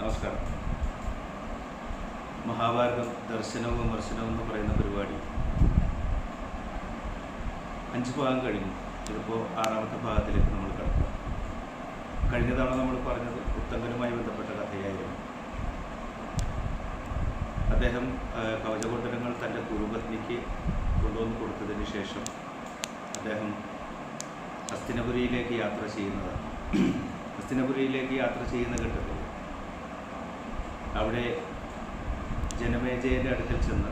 നമസ്കാരം. മഹാഭാരതം ദർശനവും വിമർശനവും എന്ന് പറയുന്ന പരിപാടി 5 ഭാഗം കഴിഞ്ഞു. ചിലപ്പോൾ 6ാമത്തെ ഭാഗത്തിലേക്ക് നമ്മൾ കിടക്കുക. കഴിഞ്ഞ തവണ നമ്മൾ പറഞ്ഞത് ഉത്തങ്കനുമായി ബന്ധപ്പെട്ട കഥയായിരുന്നു. അദ്ദേഹം കവചകുണ്ടലങ്ങൾ തൻ്റെ കുരുപത്നിക്ക് കൊണ്ടുവന്ന് കൊടുത്തതിന് ശേഷം അദ്ദേഹം ഹസ്തിനപുരിയിലേക്ക് യാത്ര ചെയ്യുന്നതാണ്. ഹസ്തിനപുരിയിലേക്ക് യാത്ര ചെയ്യുന്ന ഘട്ടത്തിൽ അവിടെ ജനമേജയൻ്റെ അടുക്കൽ ചെന്ന്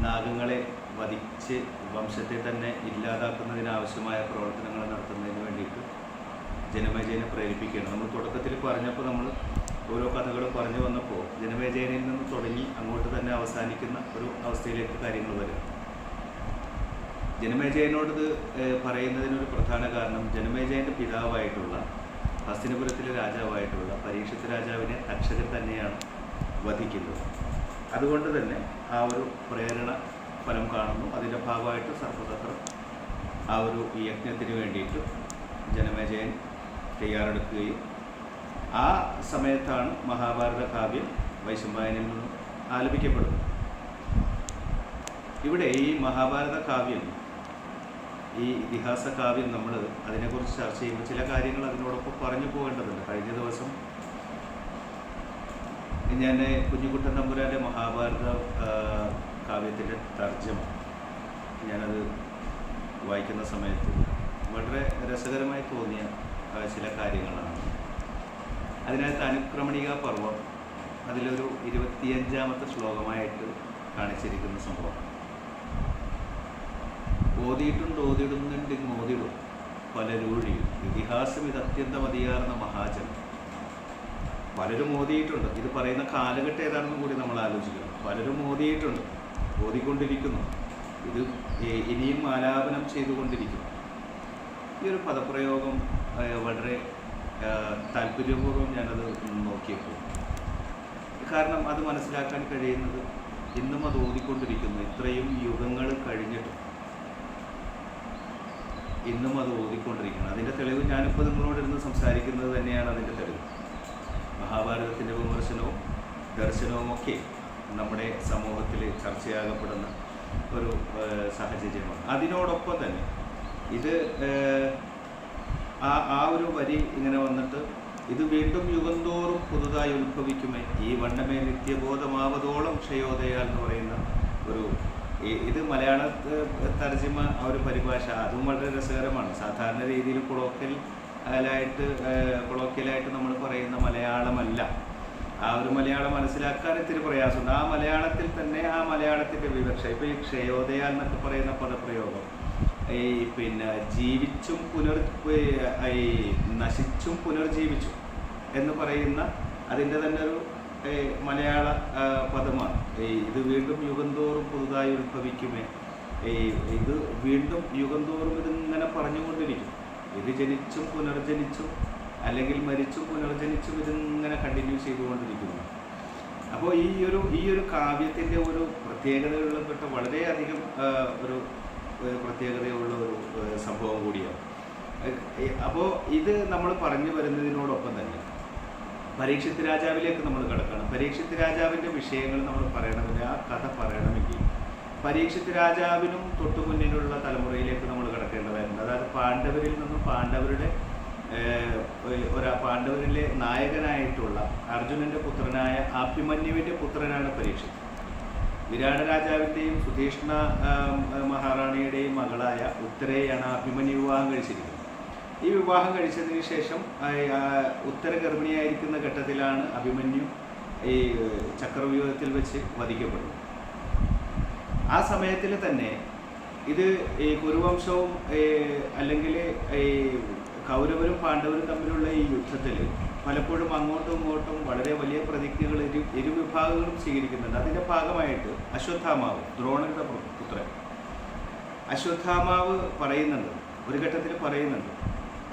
നാഗങ്ങളെ വധിച്ച് വംശത്തെ തന്നെ ഇല്ലാതാക്കുന്നതിനാവശ്യമായ പ്രവർത്തനങ്ങൾ നടത്തുന്നതിന് വേണ്ടിയിട്ട് ജനമേജയനെ പ്രേരിപ്പിക്കുകയാണ്. നമ്മൾ തുടക്കത്തിൽ പറഞ്ഞപ്പോൾ നമ്മൾ ഓരോ കഥകളും പറഞ്ഞു വന്നപ്പോൾ ജനമേജയനിൽ നിന്ന് തുടങ്ങി അങ്ങോട്ട് തന്നെ അവസാനിക്കുന്ന ഒരു അവസ്ഥയിലേക്ക് കാര്യങ്ങൾ വരും. ജനമേജയനോട് പറയുന്നതിനൊരു പ്രധാന കാരണം ജനമേജയൻ്റെ പിതാവായിട്ടുള്ള ഹസ്തിനപുരത്തിലെ രാജാവായിട്ടുള്ള പരീക്ഷിത് രാജാവിനെ തക്ഷകൻ തന്നെയാണ് വധിക്കുന്നത്. അതുകൊണ്ട് തന്നെ ആ ഒരു പ്രേരണ ഫലം കാണുന്നു. അതിൻ്റെ ഭാഗമായിട്ട് സർപ്പതന്ത്രം ആ ഒരു യജ്ഞത്തിന് വേണ്ടിയിട്ട് ജനമേജയൻ തയ്യാറെടുക്കുകയും ആ സമയത്താണ് മഹാഭാരത കാവ്യം വൈശമ്പായനിൽ നിന്നും ആലപിക്കപ്പെടുന്നത്. ഇവിടെ ഈ മഹാഭാരത കാവ്യം, ഈ ഇതിഹാസ കാവ്യം, നമ്മൾ അതിനെക്കുറിച്ച് ചർച്ച ചെയ്യുമ്പോൾ ചില കാര്യങ്ങൾ അതിനോടൊപ്പം പറഞ്ഞു പോകേണ്ടതുണ്ട്. കഴിഞ്ഞ ദിവസം ഞാൻ കുഞ്ഞിക്കുട്ടൻ തമ്പുരാൻ്റെ മഹാഭാരത കാവ്യത്തിൻ്റെ തർജ്ജമ ഞാനത് വായിക്കുന്ന സമയത്ത് വളരെ രസകരമായി തോന്നിയ ചില കാര്യങ്ങളാണ്. അതിനകത്ത് അനുക്രമണിക പർവ്വം അതിലൊരു 25ാമത്തെ ശ്ലോകമായിട്ട് കാണിച്ചിരിക്കുന്ന സംഭവം. ഓതിയിടുന്നുണ്ട് മോതിടും പലരൂഴിയും ഇതിഹാസം ഇത് അത്യന്തം അതിയാർന്ന മഹാജനം. പലരും ഓതിയിട്ടുണ്ട്. ഇത് പറയുന്ന കാലഘട്ടം ഏതാണെന്നും കൂടി നമ്മൾ ആലോചിക്കണം. പലരും ഓതിയിട്ടുണ്ട്, ഓതിക്കൊണ്ടിരിക്കുന്നു, ഇത് ഇനിയും ആലാപനം ചെയ്തുകൊണ്ടിരിക്കുന്നു. ഈ ഒരു പദപ്രയോഗം വളരെ താല്പര്യപൂർവ്വം ഞാനത് നോക്കിയപ്പോൾ, കാരണം അത് മനസ്സിലാക്കാൻ കഴിയുന്നത് ഇന്നും അത് ഓതിക്കൊണ്ടിരിക്കുന്നു. ഇത്രയും യുഗങ്ങൾ കഴിഞ്ഞിട്ടും ഇന്നും അത് ഓതിക്കൊണ്ടിരിക്കണം. അതിൻ്റെ തെളിവ് ഞാനിപ്പോൾ നിങ്ങളോടിരുന്ന് സംസാരിക്കുന്നത് തന്നെയാണ് അതിൻ്റെ തെളിവ്. മഹാഭാരതത്തിൻ്റെ വിമർശനവും ദർശനവും ഒക്കെ നമ്മുടെ സമൂഹത്തിൽ ചർച്ചയാകപ്പെടുന്ന ഒരു സാഹചര്യമാണ്. അതിനോടൊപ്പം തന്നെ ഇത് ആ ഒരു വരി ഇങ്ങനെ വന്നിട്ട്, ഇത് വീണ്ടും യുഗം തോറും പുതുതായി ഉത്ഭവിക്കുമേ ഈ വണ്ണമേ നിത്യബോധമാവതോളം ക്ഷയോദയാൽ എന്ന് പറയുന്ന ഒരു, ഇത് മലയാള തർജ്ജിമ ആ ഒരു പരിഭാഷ അതും വളരെ രസകരമാണ്. സാധാരണ രീതിയിൽ കൊളോക്കിയലായിട്ട് നമ്മൾ പറയുന്ന മലയാളമല്ല. ആ ഒരു മലയാളം മനസ്സിലാക്കാൻ ഇത്തിരി പ്രയാസമുണ്ട്. ആ മലയാളത്തിൽ തന്നെ ആ മലയാളത്തിൻ്റെ വിവക്ഷ, ഇപ്പോൾ ഈ ക്ഷയോദയ എന്നൊക്കെ പറയുന്ന പദപ്രയോഗം, ഈ ജീവിച്ചും നശിച്ചും പുനർജീവിച്ചും എന്ന് പറയുന്ന അതിൻ്റെ തന്നെ ഒരു മലയാള പദമാണ്. ഇത് വീണ്ടും യുഗം തോറും പുതുതായി ഉത്ഭവിക്കുമേ, ഇത് വീണ്ടും യുഗം തോറും ഇതിങ്ങനെ പറഞ്ഞുകൊണ്ടിരിക്കും. ഇത് ജനിച്ചും പുനർജനിച്ചും അല്ലെങ്കിൽ മരിച്ചും പുനർജനിച്ചും ഇതിങ്ങനെ കണ്ടിന്യൂ ചെയ്തുകൊണ്ടിരിക്കുന്നു. അപ്പോൾ ഈ ഒരു കാവ്യത്തിൻ്റെ ഒരു പ്രത്യേകതകളിൽപ്പെട്ട വളരെയധികം ഒരു പ്രത്യേകതയുള്ള ഒരു സംഭവം കൂടിയാണ്. അപ്പോൾ ഇത് നമ്മൾ പറഞ്ഞു വരുന്നതിനോടൊപ്പം തന്നെ പരീക്ഷിത് രാജാവിലേക്ക് നമ്മൾ കിടക്കണം. പരീക്ഷിത് രാജാവിൻ്റെ വിഷയങ്ങൾ നമ്മൾ പറയണമെങ്കിൽ, ആ കഥ പറയണമെങ്കിൽ പരീക്ഷിത് രാജാവിനും തൊട്ടു മുന്നിലുള്ള തലമുറയിലേക്ക് നമ്മൾ കിടക്കേണ്ടതായിട്ടുണ്ട്. അതായത് പാണ്ഡവരിൽ നിന്നും പാണ്ഡവരിലെ നായകനായിട്ടുള്ള അർജുനൻ്റെ പുത്രനായ അഭിമന്യുവിൻ്റെ പുത്രനാണ് പരീക്ഷിത്. വിരാട രാജാവിൻ്റെയും സുധീഷ്ണ മഹാറാണിയുടെയും മകളായ ഉത്തരയെയാണ് അഭിമന്യു വിവാഹം കഴിച്ചിരിക്കുന്നത്. ഈ വിവാഹം കഴിച്ചതിന് ശേഷം ഉത്തര ഗർഭിണിയായിരിക്കുന്ന ഘട്ടത്തിലാണ് അഭിമന്യു ഈ ചക്രവ്യൂഹത്തിൽ വെച്ച് വധിക്കപ്പെടുന്നത്. ആ സമയത്തിൽ തന്നെ ഇത് ഈ കുരുവംശവും അല്ലെങ്കിൽ ഈ കൗരവരും പാണ്ഡവരും തമ്മിലുള്ള ഈ യുദ്ധത്തിൽ പലപ്പോഴും അങ്ങോട്ടും ഇങ്ങോട്ടും വളരെ വലിയ പ്രതിജ്ഞകൾ ഇരുവിഭാഗങ്ങളും സ്വീകരിക്കുന്നുണ്ട്. അതിൻ്റെ ഭാഗമായിട്ട് അശ്വത്ഥാമാവ്, ദ്രോണരുടെ പുത്രൻ അശ്വത്ഥാമാവ് പറയുന്നുണ്ട്, ഒരു ഘട്ടത്തിൽ പറയുന്നുണ്ട്,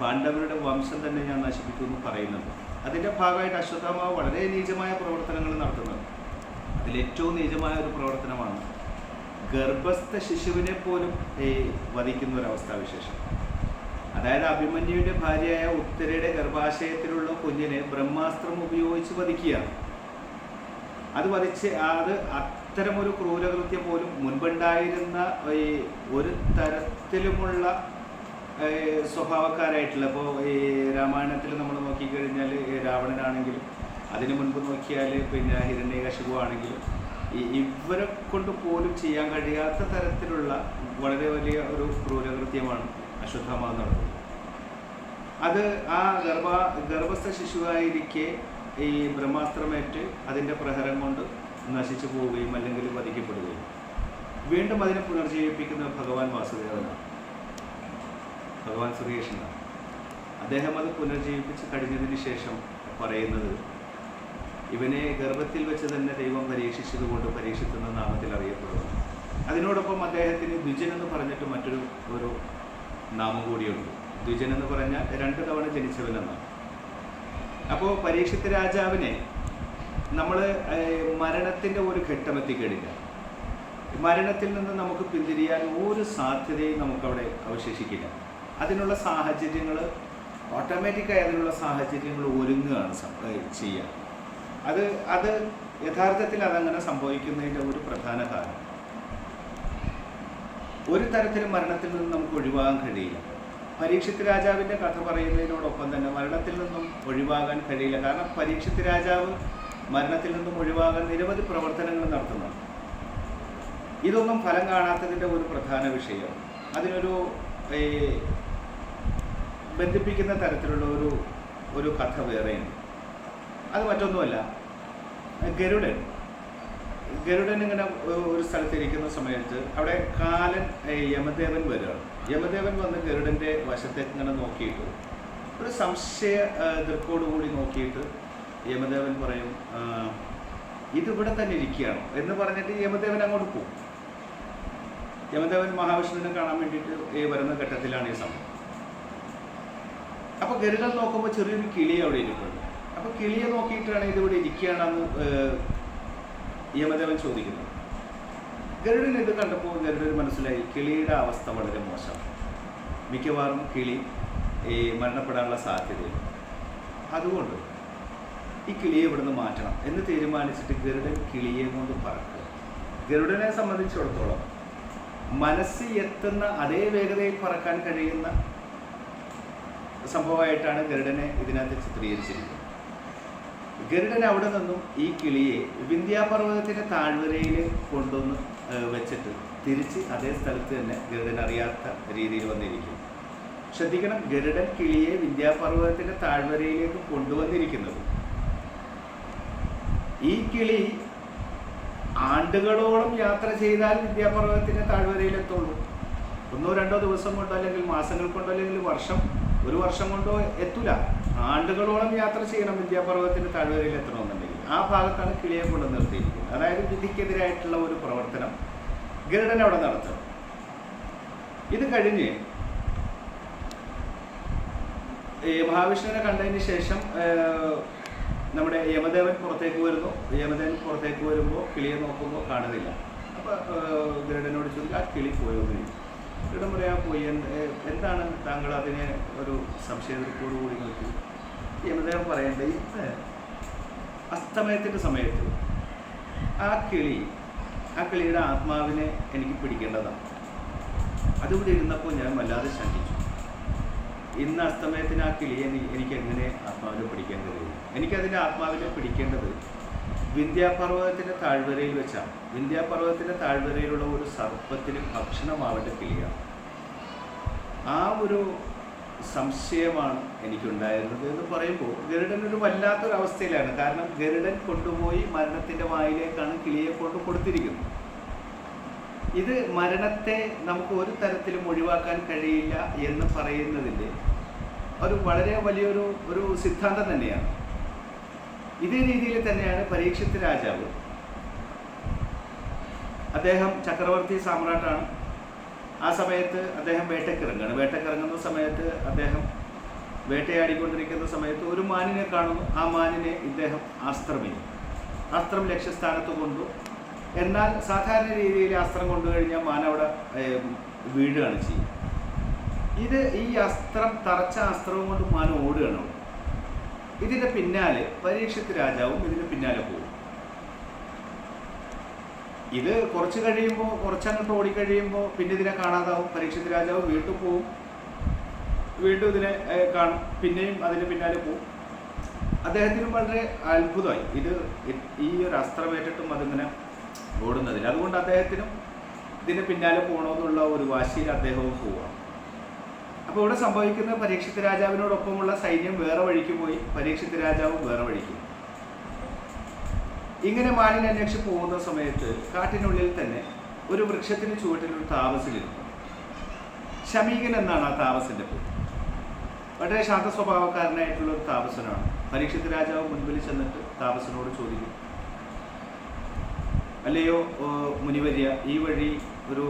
പാണ്ഡവരുടെ വംശം തന്നെ ഞാൻ നശിപ്പിക്കുമെന്ന് പറയുന്നുണ്ട്. അതിൻ്റെ ഭാഗമായിട്ട് അശ്വത്ഥാമാവ് വളരെ നീചമായ പ്രവർത്തനങ്ങൾ നടത്തുന്നുണ്ട്. അതിലേറ്റവും നീചമായ ഒരു പ്രവർത്തനമാണ് ഗർഭസ്ഥ ശിശുവിനെ പോലും വധിക്കുന്ന ഒരവസ്ഥാവിശേഷം. അതായത് അഭിമന്യുവിൻ്റെ ഭാര്യയായ ഉത്തരയുടെ ഗർഭാശയത്തിലുള്ള കുഞ്ഞിനെ ബ്രഹ്മാസ്ത്രം ഉപയോഗിച്ച് വധിക്കുകയാണ്. അത് അത്തരമൊരു ക്രൂരകൃത്യം പോലും മുൻപുണ്ടായിരുന്ന ഈ ഒരു തരത്തിലുമുള്ള സ്വഭാവക്കാരായിട്ടുള്ള, ഇപ്പോൾ ഈ രാമായണത്തിൽ നമ്മൾ നോക്കിക്കഴിഞ്ഞാൽ രാവണനാണെങ്കിലും അതിനു മുൻപ് നോക്കിയാൽ പിന്നെ ഹിരണ്യകശിപു ആണെങ്കിലും ഇവരെ കൊണ്ട് പോലും ചെയ്യാൻ കഴിയാത്ത തരത്തിലുള്ള വളരെ വലിയ ഒരു ക്രൂരകൃത്യമാണ് അശ്വത്ഥാമ നടത്തുന്നത്. അത് ആ ഗർഭസ്ഥ ശിശുവായിരിക്കെ ഈ ബ്രഹ്മാസ്ത്രമേറ്റ് അതിൻ്റെ പ്രഹരം കൊണ്ട് നശിച്ചു പോവുകയും അല്ലെങ്കിൽ വധിക്കപ്പെടുകയും വീണ്ടും അതിനെ പുനർജീവിപ്പിക്കുന്ന ഭഗവാൻ വാസുദേവനാണ്, ഭഗവാൻ ശ്രീകൃഷ്ണനാണ്. അദ്ദേഹം അത് പുനർജീവിപ്പിച്ച് കഴിഞ്ഞതിന് ശേഷം പറയുന്നത്, ഇവനെ ഗർഭത്തിൽ വെച്ച് തന്നെ ദൈവം പരീക്ഷിച്ചതുകൊണ്ട് പരീക്ഷിത്ത് എന്ന നാമത്തിൽ അറിയപ്പെടുന്നു. അതിനോടൊപ്പം അദ്ദേഹത്തിന് ദ്വിജൻ എന്ന് പറഞ്ഞിട്ട് ഒരു നാമം കൂടിയുണ്ട്. ദ്വിജൻ എന്ന് പറഞ്ഞാൽ 2 തവണ ജനിച്ചവനെന്നാണ്. അപ്പോൾ പരീക്ഷിത്ത് രാജാവിനെ നമ്മൾ മരണത്തിൻ്റെ ഒരു ഘട്ടമെത്തിക്കഴിഞ്ഞാൽ മരണത്തിൽ നിന്ന് നമുക്ക് പിന്തിരിയാൻ ഒരു സാധ്യതയും നമുക്കവിടെ അവശേഷിക്കില്ല. അതിനുള്ള സാഹചര്യങ്ങൾ ഓട്ടോമാറ്റിക്കായി അതിനുള്ള സാഹചര്യങ്ങൾ ഒരുങ്ങുകയാണ് ചെയ്യുക. അത് യഥാർത്ഥത്തിൽ അതങ്ങനെ സംഭവിക്കുന്നതിൻ്റെ ഒരു പ്രധാന കാരണം, ഒരു തരത്തിലും മരണത്തിൽ നിന്ന് നമുക്ക് ഒഴിവാകാൻ കഴിയില്ല. പരീക്ഷിത്ത് രാജാവിൻ്റെ കഥ പറയുന്നതിനോടൊപ്പം തന്നെ മരണത്തിൽ നിന്നും ഒഴിവാകാൻ കഴിയില്ല. കാരണം പരീക്ഷിത്ത് രാജാവ് മരണത്തിൽ നിന്നും ഒഴിവാകാൻ നിരവധി പ്രവർത്തനങ്ങൾ നടത്തുന്നുണ്ട്. ഇതൊന്നും ഫലം കാണാത്തതിൻ്റെ ഒരു പ്രധാന വിഷയം, അതിനൊരു ബന്ധിപ്പിക്കുന്ന തരത്തിലുള്ള ഒരു കഥ വേറെയുണ്ട്. അത് മറ്റൊന്നുമല്ല, ഗരുഡൻ ഇങ്ങനെ ഒരു സ്ഥലത്തിരിക്കുന്ന സമയത്ത് അവിടെ കാലൻ യമദേവൻ വരികയാണ്. യമദേവൻ വന്ന് ഗരുഡൻ്റെ വശത്തേക്ക് ഇങ്ങനെ നോക്കിയിട്ട് ഒരു സംശയ ദൃക്കോടുകൂടി നോക്കിയിട്ട് യമദേവൻ പറയും, ഇതിവിടെ തന്നെ ഇരിക്കുകയാണോ എന്ന് പറഞ്ഞിട്ട് യമദേവൻ അങ്ങോട്ട് പോകും. യമദേവൻ മഹാവിഷ്ണുവിനെ കാണാൻ വേണ്ടിയിട്ട് വരുന്ന ഘട്ടത്തിലാണ് ഈ സംഭവം. അപ്പോൾ ഗരുഡൻ നോക്കുമ്പോൾ ചെറിയൊരു കിളി അവിടെ ഇരിപ്പുണ്ട്. അപ്പോൾ കിളിയെ നോക്കിയിട്ടാണ് ഇതിവിടെ ഇരിക്കുകയാണെന്ന് യമദേവൻ ചോദിക്കുന്നത്. ഗരുഡൻ ഇത് കണ്ടപ്പോൾ ഗരുഡന് മനസ്സിലായി കിളിയുടെ അവസ്ഥ വളരെ മോശം, മിക്കവാറും കിളി മരണപ്പെടാനുള്ള സാധ്യതയുണ്ട്. അതുകൊണ്ട് ഈ കിളിയെ ഇവിടുന്ന് മാറ്റണം എന്ന് തീരുമാനിച്ചിട്ട് ഗരുഡൻ കിളിയെ കൊണ്ട് പറക്കുക. ഗരുഡനെ സംബന്ധിച്ചിടത്തോളം മനസ്സ് എത്തുന്ന അതേ വേഗതയിൽ പറക്കാൻ കഴിയുന്ന സംഭവമായിട്ടാണ് ഗരുഡനെ ഇതിനകത്ത് ചിത്രീകരിച്ചിരിക്കുന്നത്. ഗരുഡൻ അവിടെ നിന്നും ഈ കിളിയെ വിന്ധ്യാപർവ്വതത്തിൻ്റെ താഴ്വരയിൽ കൊണ്ടുവന്ന് വെച്ചിട്ട് തിരിച്ച് അതേ സ്ഥലത്ത് തന്നെ ഗരുഡൻ അറിയാത്ത രീതിയിൽ വന്നിരിക്കും. ശ്രദ്ധിക്കണം, ഗരുഡൻ കിളിയെ വിന്ധ്യാപർവ്വതത്തിൻ്റെ താഴ്വരയിലേക്ക് കൊണ്ടുവന്നിരിക്കുന്നത് ഈ കിളി ആണ്ടുകളോളം യാത്ര ചെയ്താൽ വിന്ധ്യാപർവ്വതത്തിൻ്റെ താഴ്വരയിലെത്തുള്ളൂ. 1-2 ദിവസം കൊണ്ടോ അല്ലെങ്കിൽ മാസങ്ങൾ കൊണ്ടോ അല്ലെങ്കിൽ ഒരു വർഷം കൊണ്ടോ എത്തൂല. ആണ്ടുകളോളം യാത്ര ചെയ്യണം വിന്ധ്യാപർവ്വതത്തിൻ്റെ താഴ്വരയിൽ എത്തണമെന്നുണ്ടെങ്കിൽ. ആ ഭാഗത്താണ് കിളിയെ കൊണ്ട് നിർത്തിയിരിക്കുന്നത്. അതായത് വിധിക്കെതിരായിട്ടുള്ള ഒരു പ്രവർത്തനം ഗരുഡൻ അവിടെ നടത്തണം. ഇത് കഴിഞ്ഞ് മഹാവിഷ്ണുവിനെ കണ്ടതിന് ശേഷം നമ്മുടെ യമദേവൻ പുറത്തേക്ക് വരുന്നു. യമദേവൻ പുറത്തേക്ക് വരുമ്പോൾ കിളിയെ നോക്കുമ്പോൾ കാണുന്നില്ല. അപ്പോൾ ഗരുഡനോട് ചോദിക്കും, ആ കിളി പോയോന്നില്ല. ഗരുഡൻ പറയാൻ പോയി, എന്താണ് താങ്കൾ അതിനെ ഒരു സംശയത്തോടുകൂടി നോക്കി? യമദേവൻ പറയേണ്ടത്, ഇന്ന് അസ്തമയത്തിൻ്റെ സമയത്ത് ആ കിളിയുടെ ആത്മാവിനെ എനിക്ക് പിടിക്കേണ്ടതാണ്. അതിവിടെ ഇരുന്നപ്പോൾ ഞാൻ വല്ലാതെ ശങ്കിച്ചു. ഇന്ന് അസ്തമയത്തിന് ആ കിളിയെ എനിക്ക് എങ്ങനെ ആത്മാവിനെ പിടിക്കാൻ കഴിയും? എനിക്കതിൻ്റെ ആത്മാവിനെ പിടിക്കേണ്ടത് വിന്ധ്യാപർവ്വതത്തിൻ്റെ താഴ്വരയിൽ വെച്ചാണ്. വിന്ധ്യാപർവ്വതത്തിൻ്റെ താഴ്വരയിലുള്ള ഒരു സർപ്പത്തിന് ഭക്ഷണമാവേണ്ട കിളിയാണ്. ആ ഒരു സംശയമാണ് എനിക്കുണ്ടായിരുന്നത് എന്ന് പറയുമ്പോൾ ഗരുഡൻ ഒരു വല്ലാത്തൊരവസ്ഥയിലാണ്. കാരണം ഗരുഡൻ കൊണ്ടുപോയി മരണത്തിൻ്റെ വായിലേക്കാണ് കിളിയെ കൊണ്ട് കൊടുത്തിരിക്കുന്നത്. ഇത് മരണത്തെ നമുക്ക് ഒരു തരത്തിലും ഒഴിവാക്കാൻ കഴിയില്ല എന്ന് പറയുന്നതിൻ്റെ ഒരു വളരെ വലിയൊരു സിദ്ധാന്തം തന്നെയാണ്. ഇതേ രീതിയിൽ തന്നെയാണ് പരീക്ഷിത്ത് രാജാവ്. അദ്ദേഹം ചക്രവർത്തി സാമ്രാട്ടാണ്. ആ സമയത്ത് അദ്ദേഹം വേട്ടക്കിറങ്ങുന്ന സമയത്ത് അദ്ദേഹം വേട്ടയാടിക്കൊണ്ടിരിക്കുന്ന സമയത്ത് ഒരു മാനിനെ കാണുന്നു. ആ മാനിനെ ഇദ്ദേഹം അസ്ത്രം ലക്ഷ്യസ്ഥാനത്ത് കൊണ്ടു. എന്നാൽ സാധാരണ രീതിയിൽ അസ്ത്രം കൊണ്ടു കഴിഞ്ഞാൽ മാൻ അവിടെ വീഴുകയാണ് ചെയ്യുക. ഈ അസ്ത്രം, തറച്ച അസ്ത്രവും കൊണ്ട് മാൻ ഓടുകയാണ്. ഇതിന്റെ പിന്നാലെ പരീക്ഷിത്ത് രാജാവും ഇതിന് പിന്നാലെ പോകും. ഇത് കുറച്ച് കഴിയുമ്പോൾ, കുറച്ചങ്ങോട്ട് ഓടിക്കഴിയുമ്പോൾ പിന്നെ ഇതിനെ കാണാതാവും. പരീക്ഷിത്ത് രാജാവ് വീണ്ടും പോവും, വീണ്ടും ഇതിനെ കാണും, പിന്നെയും അതിന് പിന്നാലെ പോവും. അദ്ദേഹത്തിനും വളരെ അത്ഭുതമായി ഈ ഒരു അസ്ത്രമേറ്റിട്ടും അതിങ്ങനെ ഓടുന്നതിൽ. അതുകൊണ്ട് അദ്ദേഹത്തിനും ഇതിന് പിന്നാലെ പോകണമെന്നുള്ള ഒരു വാശിയിൽ അദ്ദേഹവും പോവാം. അപ്പോൾ ഇവിടെ സംഭവിക്കുന്ന, പരീക്ഷിത്ത് രാജാവിനോടൊപ്പമുള്ള സൈന്യം വേറെ വഴിക്ക് പോയി, പരീക്ഷിത്ത് രാജാവും വേറെ വഴിക്ക്. ഇങ്ങനെ മാനിനെ അന്വേഷിച്ച് പോകുന്ന സമയത്ത് കാട്ടിനുള്ളിൽ തന്നെ ഒരു വൃക്ഷത്തിന് ചുവട്ടിൽ ഒരു താമസിലിരുന്നു. ശമീകൻ എന്നാണ് ആ താമസിന്റെ പേര്. വളരെ ശാന്ത സ്വഭാവക്കാരനായിട്ടുള്ള ഒരു താപസനാണ്. പരീക്ഷിത്ത് രാജാവ് മുൻപിൽ ചെന്നിട്ട് താപസനോട് ചോദിക്കും, അല്ലയോ മുനിവര്യ, ഈ വഴി ഒരു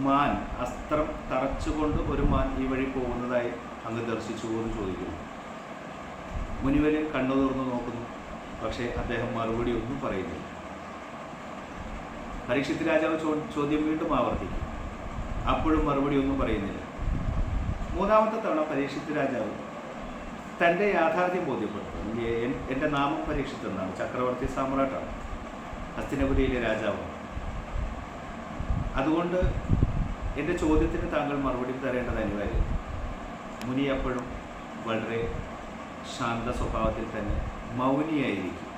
മാൻ, അസ്ത്രം തറച്ചുകൊണ്ട് ഒരു മാൻ ഈ വഴി പോകുന്നതായി അങ്ങ് ദർശിച്ചു എന്ന് ചോദിക്കുന്നു. മുനിവര്യൻ കണ്ണു തുറന്നു നോക്കുന്നു, പക്ഷേ അദ്ദേഹം മറുപടി ഒന്നും പറയുന്നില്ല. പരീക്ഷിത്ത് രാജാവ് ചോദ്യം വീണ്ടും ആവർത്തിക്കും, അപ്പോഴും മറുപടി ഒന്നും പറയുന്നില്ല. മൂന്നാമത്തെ തവണ പരീക്ഷിത്ത് രാജാവ് തൻ്റെ യാഥാർത്ഥ്യം ബോധ്യപ്പെടുത്തുന്നു. എൻ്റെ നാമം പരീക്ഷിത്ത് എന്നാണ്, ചക്രവർത്തി സാമ്രാട്ടാണ്, ഹസ്തിനപുരിയിലെ രാജാവാണ്. അതുകൊണ്ട് എൻ്റെ ചോദ്യത്തിന് താങ്കൾ മറുപടി തരേണ്ടത് അനിവാര്യം. മുനി അപ്പോഴും വളരെ ശാന്ത സ്വഭാവത്തിൽ തന്നെ മൗനിയായിരിക്കും.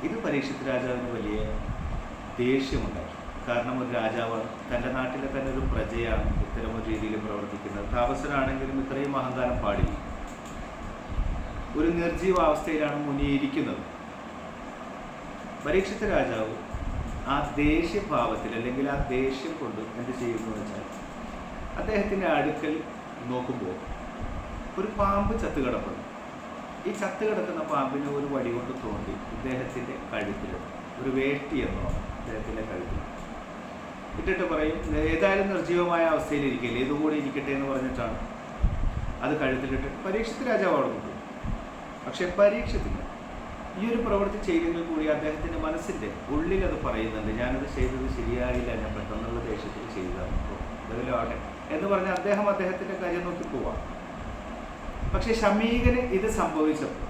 ഇത് പരീക്ഷിത്ത് രാജാവിന് വലിയ ദേഷ്യമുണ്ടായി. കാരണം ഒരു രാജാവാണ്, തൻ്റെ നാട്ടിലെ തന്നെ ഒരു പ്രജയാണ് ഇത്തരമൊരു രീതിയിൽ പ്രവർത്തിക്കുന്നത്. താപസനാണെങ്കിലും ഇത്രയും അഹങ്കാരം പാടില്ല. ഒരു നിർജീവാവസ്ഥയിലാണ് മുനി ഇരിക്കുന്നത്. പരീക്ഷിത്ത് രാജാവ് ആ ദേഷ്യഭാവത്തിൽ, അല്ലെങ്കിൽ ആ ദേഷ്യം കൊണ്ട് എന്ത് ചെയ്യുന്നു വെച്ചാൽ, അദ്ദേഹത്തിൻ്റെ അടുക്കൽ നോക്കുമ്പോൾ ഒരു പാമ്പ് ചത്ത് കിടപ്പുണ്ട്. ഈ ചത്ത് കിടക്കുന്ന പാമ്പിനെ ഒരു വടി കൊണ്ട് തോണ്ടി ഇദ്ദേഹത്തിൻ്റെ കഴുത്തിൽ, ഒരു വേട്ടി എന്നോ അദ്ദേഹത്തിൻ്റെ കഴുത്തിൽ ഇട്ടിട്ട് പറയും, ഏതായാലും നിർജീവമായ അവസ്ഥയിലിരിക്കില്ല, ഇതുകൂടി ഇരിക്കട്ടെ എന്ന് പറഞ്ഞിട്ടാണ് അത് കഴുത്തിലിട്ട് പരീക്ഷിത്ത് രാജാവ് അവിടെ കൊണ്ടു. പക്ഷെ പരീക്ഷത്തിന് ഈ ഒരു പ്രവൃത്തി ചെയ്തെങ്കിൽ കൂടി അദ്ദേഹത്തിൻ്റെ മനസ്സിൻ്റെ ഉള്ളിൽ അത് പറയുന്നുണ്ട്, ഞാനത് ചെയ്തത് ശരിയായില്ല, ഞാൻ പെട്ടെന്നുള്ള ദേഷ്യത്തിൽ ചെയ്തതാണ്, ഇതിലാവട്ടെ എന്ന് പറഞ്ഞ് അദ്ദേഹത്തിൻ്റെ കാര്യം നോക്കി പോവാം. പക്ഷെ ശമീകന് ഇത് സംഭവിച്ചപ്പോൾ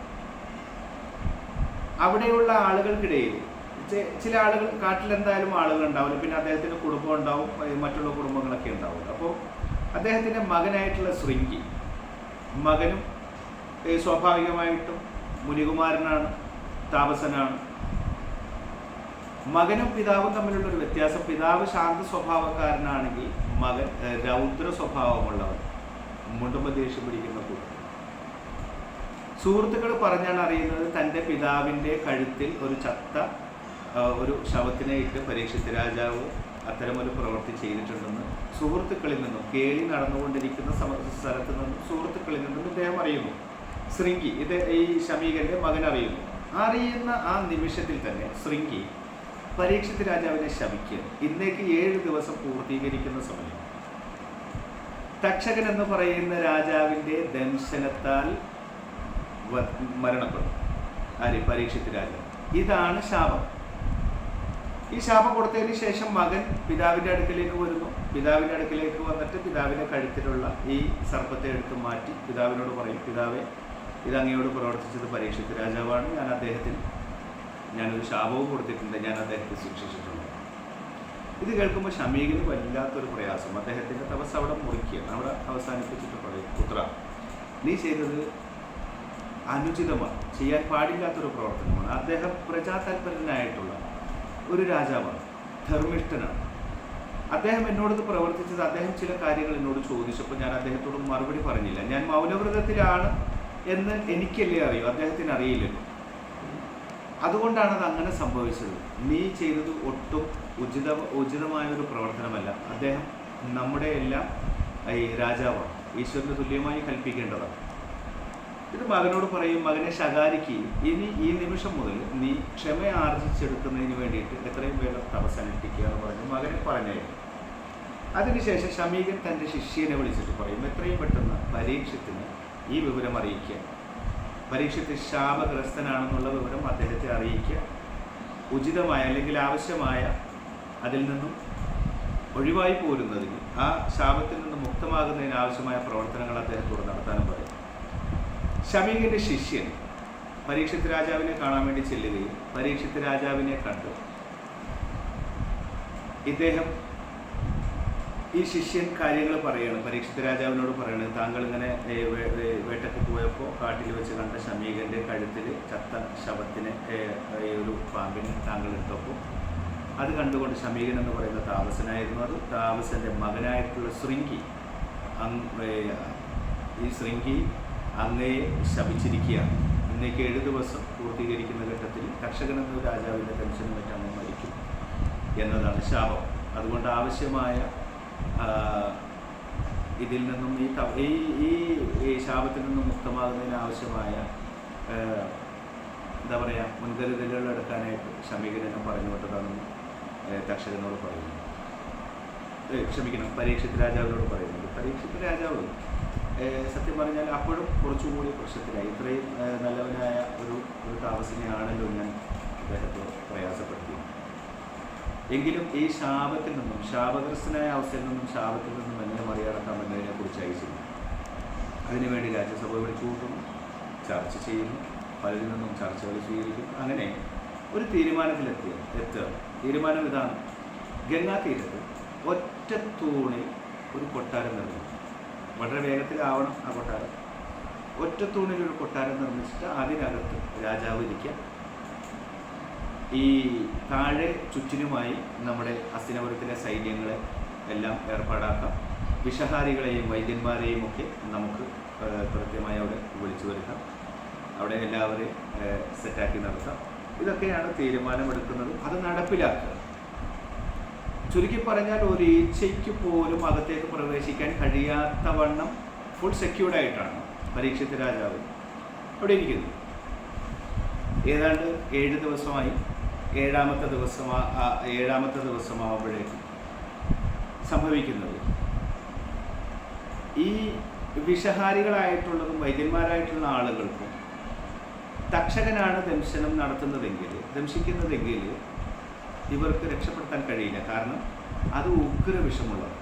അവിടെയുള്ള ആളുകൾക്കിടയിൽ ചില ആളുകൾ, കാട്ടിലെന്തായാലും ആളുകൾ ഉണ്ടാവില്ല, പിന്നെ അദ്ദേഹത്തിൻ്റെ കുടുംബം ഉണ്ടാവും, മറ്റുള്ള കുടുംബങ്ങളൊക്കെ ഉണ്ടാവില്ല. അപ്പോൾ അദ്ദേഹത്തിൻ്റെ മകനായിട്ടുള്ള ശൃംഗി, മകനും സ്വാഭാവികമായിട്ടും മുനികുമാരനാണ്, താപസനാണ്. മകനും പിതാവും തമ്മിലുള്ളൊരു വ്യത്യാസം, പിതാവ് ശാന്ത സ്വഭാവക്കാരനാണെങ്കിൽ മകൻ രൗദ്ര സ്വഭാവമുള്ളവൻ, മുണ്ടുമ്പോൾ ദേഷ്യം പിടിക്കുന്ന കൂട്ടം. സുഹൃത്തുക്കൾ പറഞ്ഞാണ് അറിയുന്നത്, തൻ്റെ പിതാവിൻ്റെ കഴുത്തിൽ ഒരു ചത്ത ഒരു ശവത്തിനെ ഇട്ട് പരീക്ഷിത്ത് രാജാവ് അത്തരമൊരു പ്രവൃത്തി ചെയ്തിട്ടുണ്ടെന്ന് സുഹൃത്തുക്കളിൽ നിന്നും, കേളി നടന്നുകൊണ്ടിരിക്കുന്ന സ്ഥലത്ത് നിന്നും സുഹൃത്തുക്കളിൽ നിന്നും ഇദ്ദേഹം അറിയുന്നു. ശൃംഗി, ഇത് ഈ ശമീകന്റെ മകൻ അറിയുന്നു. അറിയുന്ന ആ നിമിഷത്തിൽ തന്നെ ശൃംഗി പരീക്ഷിത്ത് രാജാവിനെ ശപിക്കുക. ഇന്നേക്ക് 7 ദിവസം പൂർത്തീകരിക്കുന്ന സമയം തക്ഷകൻ എന്ന് പറയുന്ന രാജാവിൻ്റെ ദംശനത്താൽ മരണപ്പെടും. പരീക്ഷിത്ത് രാജാവ്. ഇതാണ് ശാപം. ഈ ശാപം കൊടുത്തതിന് ശേഷം മകൻ പിതാവിൻ്റെ അടുക്കലേക്ക് വരുന്നു. പിതാവിൻ്റെ അടുക്കലേക്ക് വന്നിട്ട് പിതാവിൻ്റെ കഴുത്തിലുള്ള ഈ സർപ്പത്തെ എടുത്ത് മാറ്റി പിതാവിനോട് പറയും, പിതാവേ, ഇത് അങ്ങയോട് പ്രവർത്തിച്ചത് പരീക്ഷിത്ത് രാജാവാണ്, ഞാനൊരു ശാപവും കൊടുത്തിട്ടുണ്ട്, ഞാൻ അദ്ദേഹത്തെ ശിക്ഷിച്ചിട്ടുണ്ട്. ഇത് കേൾക്കുമ്പോൾ ശമീകന് വല്ലാത്തൊരു പ്രയാസം. അദ്ദേഹത്തിൻ്റെ തപസ് അവിടെ മുറിക്കുകയാണ്, അവിടെ അവസാനിപ്പിച്ചിട്ട് പറയും, പുത്ര, നീ ചെയ്തത് അനുചിതമാണ്, ചെയ്യാൻ പാടില്ലാത്തൊരു പ്രവർത്തനമാണ്. അദ്ദേഹം പ്രജാതാൽപരനായിട്ടുള്ള ഒരു രാജാവാണ്, ധർമ്മിഷ്ഠനാണ്. അദ്ദേഹം എന്നോട് പ്രവർത്തിച്ചത്, അദ്ദേഹം ചില കാര്യങ്ങൾ എന്നോട് ചോദിച്ചപ്പോൾ ഞാൻ അദ്ദേഹത്തോട് മറുപടി പറഞ്ഞില്ല. ഞാൻ മൗനവ്രതത്തിലാണ് എന്ന് എനിക്കല്ലേ അറിയൂ, അദ്ദേഹത്തിന് അറിയില്ലല്ലോ. അതുകൊണ്ടാണ് അത് അങ്ങനെ സംഭവിച്ചത്. നീ ചെയ്തത് ഒട്ടും ഉചിതമായൊരു പ്രവർത്തനമല്ല. അദ്ദേഹം നമ്മുടെ എല്ലാം ഈ രാജാവാണ്, ഈശ്വരന് തുല്യമായി കൽപ്പിക്കേണ്ടതാണ്. ഇത് മകനോട് പറയും, മകനെ ശകാരിക്കുകയും, ഇനി ഈ നിമിഷം മുതൽ നീ ക്ഷമ ആർജിച്ചെടുക്കുന്നതിന് വേണ്ടിയിട്ട് എത്രയും വേഗം തപസ്സനുഷ്ഠിക്കുക എന്ന് പറഞ്ഞ് മകനെ പറഞ്ഞായിരുന്നു. അതിനുശേഷം ശമീകൻ തൻ്റെ ശിഷ്യനെ വിളിച്ചിട്ട് പറയും, എത്രയും പെട്ടെന്ന് പരീക്ഷത്തിന് ഈ വിവരം അറിയിക്കുക, പരീക്ഷത്തിൽ ശാപഗ്രസ്തനാണെന്നുള്ള വിവരം അദ്ദേഹത്തെ അറിയിക്കുക, ഉചിതമായ അല്ലെങ്കിൽ ആവശ്യമായ അതിൽ നിന്നും ഒഴിവായി പോരുന്നതിന്, ആ ശാപത്തിൽ നിന്ന് മുക്തമാകുന്നതിന് ആവശ്യമായ പ്രവർത്തനങ്ങൾ അദ്ദേഹത്തോട് നടത്താനും പറയും. ശമീകന്റെ ശിഷ്യൻ പരീക്ഷിത്ത് രാജാവിനെ കാണാൻ വേണ്ടി ചെല്ലുകയും പരീക്ഷിത്ത് രാജാവിനെ കണ്ട് ഇദ്ദേഹം ഈ ശിഷ്യൻ കാര്യങ്ങൾ പറയണം. പരീക്ഷിത്ത് രാജാവിനോട് പറയണത്, താങ്കൾ ഇങ്ങനെ വേട്ടയ്ക്ക് പോയപ്പോൾ കാട്ടിൽ വെച്ച് കണ്ട ശമീകന്റെ കഴുത്തിൽ ചത്ത ശവത്തിനെ ഒരു പാമ്പിനെ താങ്കൾ എടുത്തപ്പോൾ അത് കണ്ടുകൊണ്ട് ശമീകൻ എന്ന് പറയുന്ന താമസനായിരുന്നു. അത് താമസന്റെ മകനായിട്ടുള്ള ശൃംഗി, ഈ ശൃംഗി അങ്ങയെ ശപിച്ചിരിക്കുകയാണ്. ഇന്നേക്ക് 7 ദിവസം പൂർത്തീകരിക്കുന്ന ഘട്ടത്തിൽ തക്ഷകൻ എന്ന രാജാവിൻ്റെ ടെൻഷനും മറ്റും അങ്ങ് മരിക്കും എന്നതാണ് ശാപം. അതുകൊണ്ട് ആവശ്യമായ ഇതിൽ നിന്നും ഈ ശാപത്തിൽ നിന്നും മുക്തമാകുന്നതിന് ആവശ്യമായ എന്താ പറയുക മുൻകരുതലുകൾ എടുക്കാനായിട്ട് ശമീകരനെ പറഞ്ഞുകൊണ്ടതാണെന്ന് തക്ഷകനോട് പറയുന്നു. പരീക്ഷിത്ത് രാജാവിനോട് പറയുന്നത്. പരീക്ഷിത്ത് രാജാവ് സത്യം പറഞ്ഞാൽ അപ്പോഴും കുറച്ചുകൂടി പ്രശ്നത്തിലായി. ഇത്രയും നല്ലവനായ ഒരു താമസിനെയാണല്ലോ ഞാൻ അദ്ദേഹത്തെ പ്രയാസപ്പെടുത്തി. എങ്കിലും ഈ ശാപത്തിൽ നിന്നും, ശാപഗ്രസ്തനായ അവസ്ഥയിൽ നിന്നും ശാപത്തിൽ നിന്നും എങ്ങനെ മറികടക്കാമെന്നതിനെ കുറിച്ച് അയച്ചിരുന്നു. അതിനുവേണ്ടി രാജ്യസഭ വിളിച്ചു കൂട്ടുന്നു, ചർച്ച ചെയ്യുന്നു, പലരിൽ നിന്നും ചർച്ചകൾ സ്വീകരിക്കുന്നു. അങ്ങനെ ഒരു തീരുമാനത്തിലെത്തുക. തീരുമാനം ഇതാണ്: ഗംഗാ തീരത്ത് ഒറ്റ തൂണിൽ ഒരു കൊട്ടാരം നിർമ്മിച്ചു. വളരെ വേഗത്തിലാവണം ആ കൊട്ടാരം. ഒറ്റ തൂണിൽ ഒരു കൊട്ടാരം നിർമ്മിച്ചിട്ട് അതിനകത്ത് രാജാവ് ഇരിക്കുക. ഈ താഴെ ചുറ്റിനുമായി നമ്മുടെ ഹസ്തിനപുരത്തിലെ സൈന്യങ്ങളെ എല്ലാം ഏർപ്പാടാക്കാം. വിഷഹാരികളെയും വൈദ്യന്മാരെയും ഒക്കെ നമുക്ക് കൃത്യമായി അവിടെ വിളിച്ചു വരുത്താം. അവിടെ എല്ലാവരെയും സെറ്റാക്കി നടത്താം. ഇതൊക്കെയാണ് തീരുമാനമെടുക്കുന്നത്. അത് നടപ്പിലാക്കുക. ചുരുക്കി പറഞ്ഞാൽ ഒരു ഈച്ചയ്ക്ക് പോലും അകത്തേക്ക് പ്രവേശിക്കാൻ കഴിയാത്ത വണ്ണം ഫുൾ സെക്യൂർഡായിട്ടാണ് പരീക്ഷിത്ത് രാജാവ് അവിടെ ഇരിക്കുന്നത്. ഏതാണ്ട് 7 ദിവസമായി. ഏഴാമത്തെ ദിവസമാകുമ്പോഴേക്കും സംഭവിക്കുന്നത്, ഈ വിഷഹാരികളായിട്ടുള്ളതും വൈദ്യന്മാരായിട്ടുള്ള ആളുകൾക്കും തക്ഷകനാണ് ദംശിക്കുന്നതെങ്കിൽ ഇവർക്ക് രക്ഷപ്പെടുത്താൻ കഴിയില്ല. കാരണം അത് ഉഗ്ര വിഷമുള്ളത്.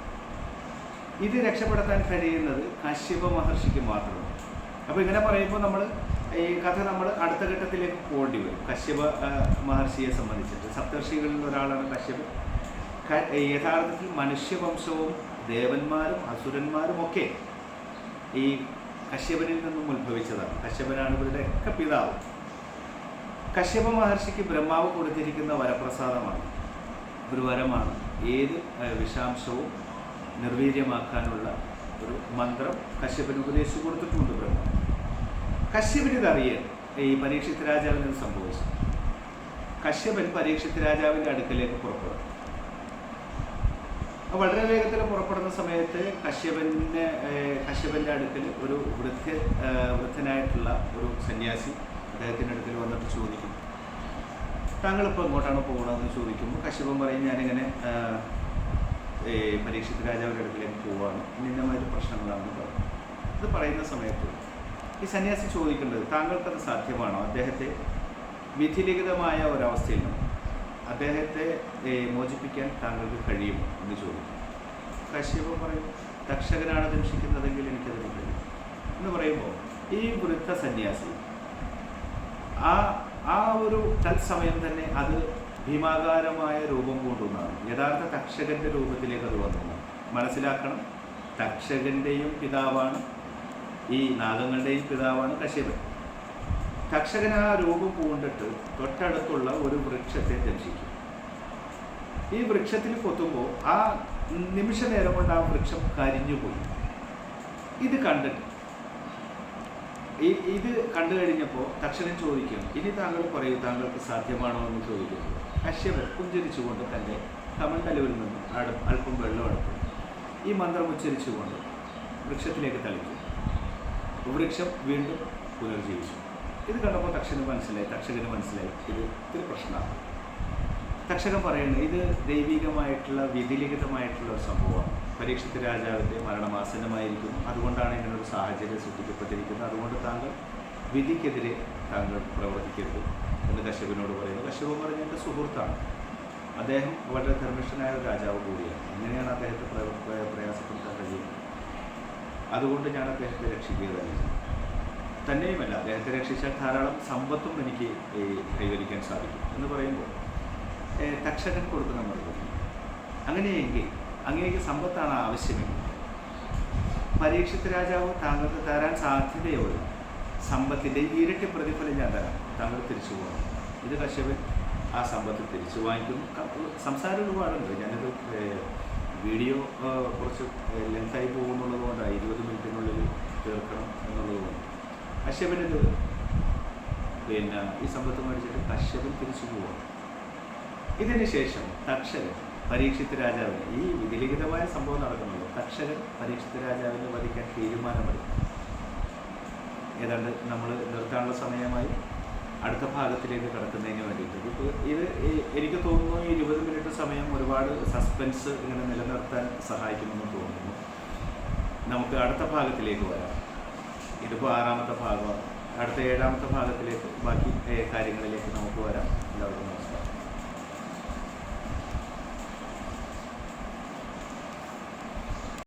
ഇത് രക്ഷപ്പെടുത്താൻ കഴിയുന്നത് കശ്യപ മഹർഷിക്ക് മാത്രമാണ്. അപ്പോൾ ഇങ്ങനെ പറയുമ്പോൾ ഈ കഥ നമ്മൾ അടുത്ത ഘട്ടത്തിലേക്ക് പോകേണ്ടി വരും. കശ്യപ മഹർഷിയെ സംബന്ധിച്ചിട്ട് സപ്തർഷികളിൽ ഒരാളാണ് കശ്യപൻ. യഥാർത്ഥത്തിൽ മനുഷ്യവംശവും ദേവന്മാരും അസുരന്മാരും ഒക്കെ ഈ കശ്യപനിൽ നിന്നും ഉത്ഭവിച്ചതാണ്. കശ്യപനാണ് ഇവരുടെ ഒക്കെ പിതാവ്. കശ്യപ മഹർഷിക്ക് ബ്രഹ്മാവ് കൊടുത്തിരിക്കുന്ന വരപ്രസാദമാണ്, ഒരു വരമാണ്. ഏത് വിഷാംശവും നിർവീര്യമാക്കാനുള്ള ഒരു മന്ത്രം കശ്യപന് ഉപദേശിച്ചു കൊടുത്തിട്ടുണ്ട് ബ്രഹ്മാവ്. കശ്യപന് ഇതറിയാൻ ഈ പരീക്ഷിത്ത് രാജാവിന് സംഭവിച്ചു. കശ്യപൻ പരീക്ഷിത്ത് രാജാവിൻ്റെ അടുക്കലേക്ക് പുറപ്പെടും. വളരെ വേഗത്തിൽ പുറപ്പെടുന്ന സമയത്ത് കശ്യപൻ്റെ അടുക്കൽ ഒരു വൃദ്ധനായിട്ടുള്ള ഒരു സന്യാസി അദ്ദേഹത്തിൻ്റെ അടുക്കൽ വന്നിട്ട് ചോദിക്കും, താങ്കളിപ്പോൾ എങ്ങോട്ടാണ് പോകണമെന്ന് ചോദിക്കുമ്പോൾ കശ്യപൻ പറയും, ഞാനിങ്ങനെ പരീക്ഷിത്ത് രാജാവിൻ്റെ അടുക്കലേക്ക് പോവുകയാണ്, ഇന്നമാതിരി പ്രശ്നങ്ങളാണെന്ന് പറയും. ഇത് പറയുന്ന സമയത്ത് ഈ സന്യാസി ചോദിക്കേണ്ടത്, താങ്കൾക്കത് സാധ്യമാണോ? അദ്ദേഹത്തെ വിധിലിഖിതമായ ഒരവസ്ഥയിൽ നിന്ന് അദ്ദേഹത്തെ മോചിപ്പിക്കാൻ താങ്കൾക്ക് കഴിയുമോ എന്ന് ചോദിക്കും. കശ്യപൻ പറയും, തക്ഷകനാണ് ദംശിക്കുന്നതെങ്കിൽ എനിക്കതിന് കഴിയും എന്ന് പറയുമ്പോൾ ഈ വൃദ്ധ സന്യാസി ആ ഒരു തത്സമയം തന്നെ അത് ഭീമാകാരമായ രൂപം കൊണ്ടുവന്നാണ്. യഥാർത്ഥ തക്ഷകന്റെ രൂപത്തിലേക്ക് അത് വന്നു. മനസ്സിലാക്കണം, തക്ഷകന്റെയും പിതാവാണ്, ഈ നാഗങ്ങളുടെയും പിതാവാണ് കശ്യപൻ. തക്ഷകൻ ആ രൂപം പൂണ്ടിട്ട് തൊട്ടടുത്തുള്ള ഒരു വൃക്ഷത്തെ ദംശിക്കും. ഈ വൃക്ഷത്തിൽ കൊത്തുമ്പോൾ ആ നിമിഷ നേരം കൊണ്ട് ആ വൃക്ഷം കരിഞ്ഞുപോയി. ഇത് കണ്ടു കഴിഞ്ഞപ്പോൾ തക്ഷകൻ ചോദിക്കും, ഇനി താങ്കൾ പറയൂ, താങ്കൾക്ക് സാധ്യമാണോ എന്ന് ചോദിക്കുന്നു. കശ്യപൻ പുഞ്ചരിച്ചുകൊണ്ട് തൻ്റെ കമണ്ടലുവിൽ നിന്ന് അല്പം വെള്ളം എടുക്കും. ഈ മന്ത്രം ഉച്ചരിച്ചുകൊണ്ട് വൃക്ഷത്തിലേക്ക് തളിക്കും. വൃക്ഷം വീണ്ടും പുനർജീവിച്ചു. ഇത് കണ്ടപ്പോൾ തക്ഷകന് മനസ്സിലായി ഇത് പ്രശ്നമാണ്. തക്ഷകൻ പറയുന്നത് ഇത് ദൈവികമായിട്ടുള്ള വിധിലിഖിതമായിട്ടുള്ള ഒരു സംഭവമാണ്. പരീക്ഷിത്ത് രാജാവിൻ്റെ മരണമാസന്നമായിരിക്കുന്നു. അതുകൊണ്ടാണ് ഇങ്ങനൊരു സാഹചര്യം സൃഷ്ടിക്കപ്പെട്ടിരിക്കുന്നത്. അതുകൊണ്ട് താങ്കൾ വിധിക്കെതിരെ താങ്കൾ പ്രവർത്തിക്കരുത് എന്ന് കശ്യപനോട് പറയുന്നു. കശ്യപൻ പറഞ്ഞ എൻ്റെ സുഹൃത്താണ്, അദ്ദേഹം വളരെ ധർമ്മിഷ്ഠനായ ഒരു രാജാവ് കൂടിയാണ്. എങ്ങനെയാണ് അദ്ദേഹത്തെ പ്രയാസപ്പെടുത്താൻ കഴിയുന്നത്? അതുകൊണ്ട് ഞാൻ അദ്ദേഹത്തെ രക്ഷിക്കുക തന്നെ ചെയ്തു. തന്നെയുമല്ല, അദ്ദേഹത്തെ രക്ഷിച്ചാൽ ധാരാളം സമ്പത്തും എനിക്ക് കൈവരിക്കാൻ സാധിക്കും എന്ന് പറയുമ്പോൾ തക്ഷകൻ കൊടുക്കുന്ന മറുപടി, അങ്ങനെയെങ്കിൽ അങ്ങേക്ക് സമ്പത്താണ് ആവശ്യമെങ്കിൽ പരീക്ഷിത് രാജാവ് താങ്കൾക്ക് തരാൻ സാധ്യതയുള്ള സമ്പത്തിൻ്റെ ഇരട്ടി പ്രതിഫലം ഞാൻ തരാം, താങ്കൾ തിരിച്ചു പോകണം. ഇത് കശ്യപൻ ആ സമ്പത്ത് തിരിച്ചു വാങ്ങിക്കുന്നു. സംസാരം ഒരുപാടുണ്ട്. ഞാനത് വീഡിയോ കുറച്ച് ലെങ്തായി പോകുന്നുള്ളത് കൊണ്ടാണ് 20 മിനിറ്റിനുള്ളിൽ തീർക്കണം എന്നുള്ളത് കൊണ്ട് കശ്യപനിത് ഈ സമ്പത്ത് മേടിച്ചിട്ട് കശ്യപൻ തിരിച്ചു പോകണം. ഇതിന് ശേഷം തക്ഷകൻ പരീക്ഷിത് രാജാവിന്, ഈ വിധിലിഖിതമായ സംഭവം നടക്കുന്നുള്ളൂ, തക്ഷകൻ പരീക്ഷിത് രാജാവിനെ വധിക്കാൻ തീരുമാനമെടുക്കും. ഏതാണ്ട് നമ്മൾ നിർത്താനുള്ള സമയമായി. അടുത്ത ഭാഗത്തിലേക്ക് കടക്കുന്നതിന് വേണ്ടിയിട്ട് ഇത് എനിക്ക് തോന്നുന്നു 20 മിനിറ്റ് സമയം ഒരുപാട് സസ്പെൻസ് ഇങ്ങനെ നിലനിർത്താൻ സഹായിക്കുമെന്ന് തോന്നുന്നു. നമുക്ക് അടുത്ത ഭാഗത്തിലേക്ക് വരാം. ഇതിപ്പോൾ 6ാമത്തെ ഭാഗമാണ്. അടുത്ത 7ാമത്തെ ഭാഗത്തിലേക്ക് ബാക്കി കാര്യങ്ങളിലേക്ക് നമുക്ക് വരാം.